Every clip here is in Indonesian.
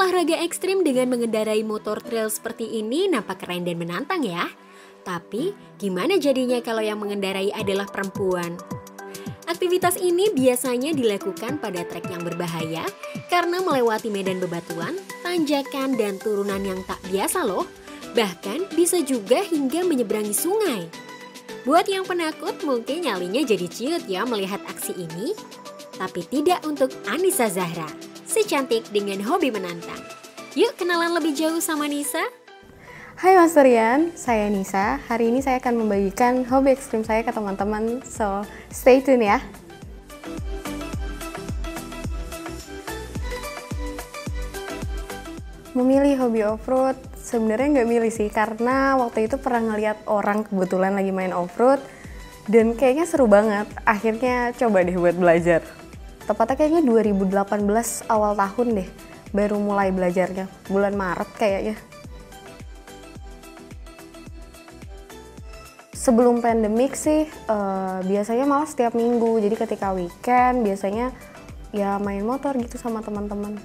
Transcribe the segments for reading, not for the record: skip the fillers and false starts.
Olahraga ekstrim dengan mengendarai motor trail seperti ini nampak keren dan menantang ya. Tapi gimana jadinya kalau yang mengendarai adalah perempuan? Aktivitas ini biasanya dilakukan pada trek yang berbahaya karena melewati medan bebatuan, tanjakan, dan turunan yang tak biasa loh. Bahkan bisa juga hingga menyeberangi sungai. Buat yang penakut mungkin nyalinya jadi ciut ya melihat aksi ini. Tapi tidak untuk Anissa Zahra, si cantik dengan hobi menantang. Yuk kenalan lebih jauh sama Nisa. Hai Mas Rian, saya Nisa. Hari ini saya akan membagikan hobi ekstrim saya ke teman-teman, so stay tune ya. Memilih hobi off-road sebenarnya nggak milih sih, karena waktu itu pernah ngeliat orang kebetulan lagi main off-road dan kayaknya seru banget. Akhirnya coba deh buat belajar. Tepatnya kayaknya 2018 awal tahun deh, baru mulai belajarnya, bulan Maret kayaknya. Sebelum pandemik sih, biasanya malah setiap minggu. Jadi ketika weekend, biasanya ya main motor gitu sama teman-teman.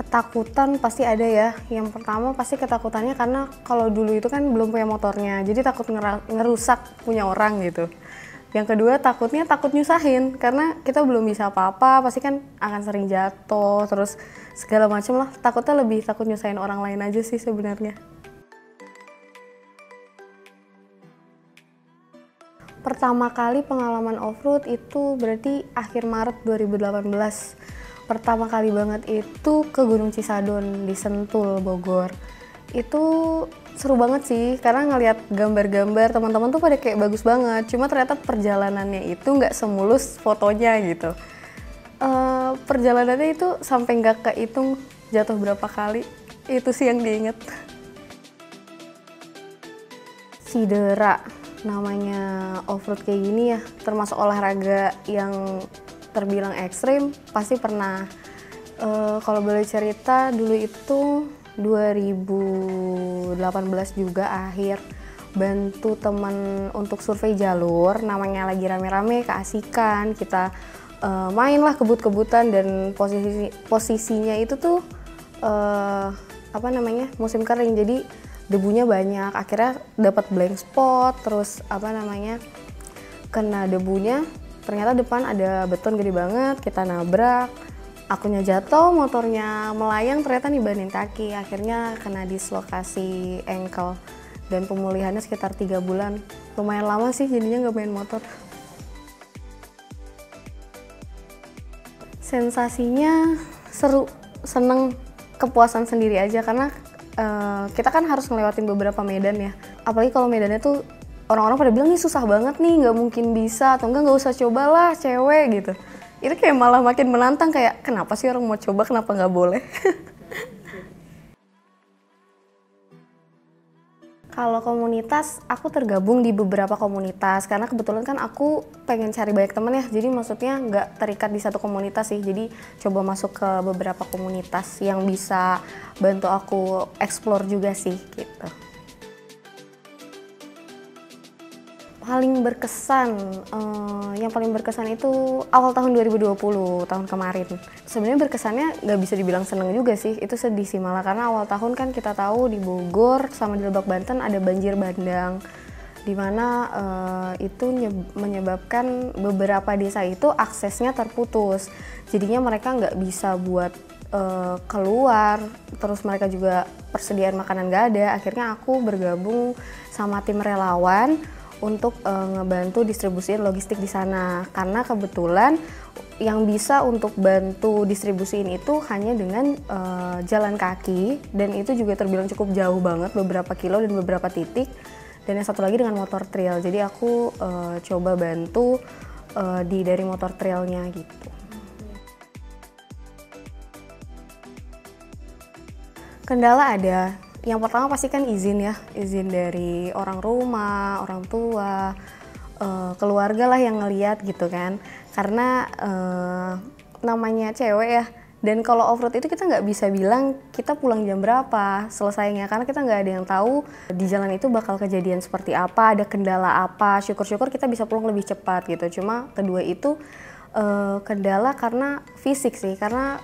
Ketakutan pasti ada ya. Yang pertama pasti ketakutannya karena kalau dulu itu kan belum punya motornya. Jadi takut ngerusak punya orang gitu. Yang kedua takut nyusahin. Karena kita belum bisa apa-apa, pasti kan akan sering jatuh, terus segala macam lah. Takutnya lebih takut nyusahin orang lain aja sih sebenarnya. Pertama kali pengalaman off-road itu berarti akhir Maret 2018. Pertama kali banget itu ke Gunung Cisadon di Sentul, Bogor. Itu seru banget sih, karena ngelihat gambar-gambar teman-teman tuh pada kayak bagus banget. Cuma ternyata perjalanannya itu nggak semulus fotonya gitu. Perjalanannya itu sampai nggak kehitung jatuh berapa kali. Itu sih yang diinget. Cedera. Namanya off-road kayak gini ya, termasuk olahraga yang terbilang ekstrim, pasti pernah. Kalau boleh cerita, dulu itu 2018 juga akhir bantu teman untuk survei jalur, namanya lagi rame-rame keasikan, kita main lah kebut-kebutan dan posisinya itu tuh musim kering, jadi debunya banyak, akhirnya dapat blank spot, terus kena debunya, ternyata depan ada beton gede banget, kita nabrak, akunya jatuh, motornya melayang, ternyata nibanin kaki, akhirnya kena dislokasi ankle, dan pemulihannya sekitar 3 bulan, lumayan lama sih jadinya nggak main motor. Sensasinya seru, seneng, kepuasan sendiri aja, karena kita kan harus ngelewatin beberapa medan ya, apalagi kalau medannya tuh orang-orang pada bilang nih susah banget nih, nggak mungkin bisa, atau nggak usah cobalah cewek gitu. Itu kayak malah makin menantang, kayak kenapa sih orang mau coba, kenapa nggak boleh. Kalau komunitas, aku tergabung di beberapa komunitas karena kebetulan kan aku pengen cari banyak temen ya, jadi maksudnya nggak terikat di satu komunitas sih, jadi coba masuk ke beberapa komunitas yang bisa bantu aku explore juga sih gitu. Yang paling berkesan itu awal tahun 2020, tahun kemarin. Sebenarnya berkesannya nggak bisa dibilang seneng juga sih, itu sedih sih malah, karena awal tahun kan kita tahu di Bogor sama di Lebak Banten ada banjir bandang, dimana itu menyebabkan beberapa desa itu aksesnya terputus, jadinya mereka nggak bisa buat keluar, terus mereka juga persediaan makanan nggak ada. Akhirnya aku bergabung sama tim relawan untuk ngebantu distribusiin logistik di sana, karena kebetulan yang bisa untuk bantu distribusiin itu hanya dengan jalan kaki, dan itu juga terbilang cukup jauh banget, beberapa kilo dan beberapa titik, dan yang satu lagi dengan motor trail. Jadi aku coba bantu dari motor trailnya gitu. Kendala ada. Yang pertama pasti kan izin ya, izin dari orang rumah, orang tua, keluarga lah yang ngeliat gitu kan. Karena namanya cewek ya, dan kalau off-road itu kita nggak bisa bilang kita pulang jam berapa selesainya, karena kita nggak ada yang tahu di jalan itu bakal kejadian seperti apa, ada kendala apa. Syukur-syukur kita bisa pulang lebih cepat gitu. Cuma kedua itu Kendala karena fisik sih, karena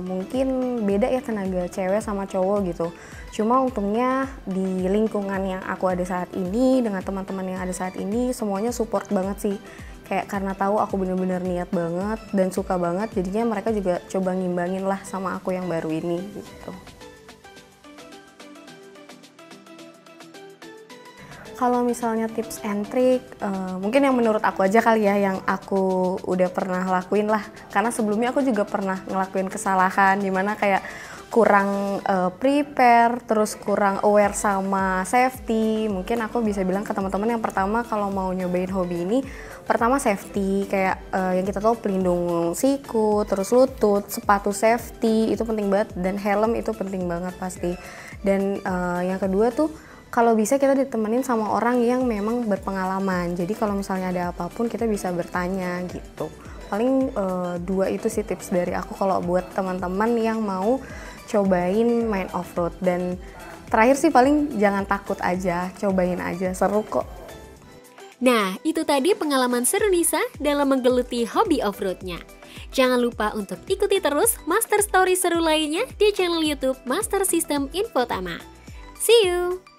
mungkin beda ya tenaga cewek sama cowok gitu. Cuma untungnya di lingkungan yang aku ada saat ini, dengan teman-teman yang ada saat ini, semuanya support banget sih. Kayak karena tahu aku bener-bener niat banget dan suka banget, jadinya mereka juga coba ngimbangin lah sama aku yang baru ini gitu. Kalau misalnya tips and trick, mungkin yang menurut aku aja kali ya, yang aku udah pernah lakuin lah. Karena sebelumnya aku juga pernah ngelakuin kesalahan, dimana kayak kurang prepare, terus kurang aware sama safety. Mungkin aku bisa bilang ke teman-teman yang pertama kalau mau nyobain hobi ini, pertama safety, kayak yang kita tahu pelindung siku, terus lutut, sepatu safety, itu penting banget, dan helm itu penting banget pasti. Dan yang kedua tuh, kalau bisa kita ditemenin sama orang yang memang berpengalaman. Jadi kalau misalnya ada apapun kita bisa bertanya gitu. Paling dua itu sih tips dari aku kalau buat teman-teman yang mau cobain main off-road. Dan terakhir sih paling jangan takut aja, cobain aja, seru kok. Nah, itu tadi pengalaman seru Nisa dalam menggeluti hobi off-roadnya. Jangan lupa untuk ikuti terus Master Story seru lainnya di channel YouTube Master System Infotama. See you!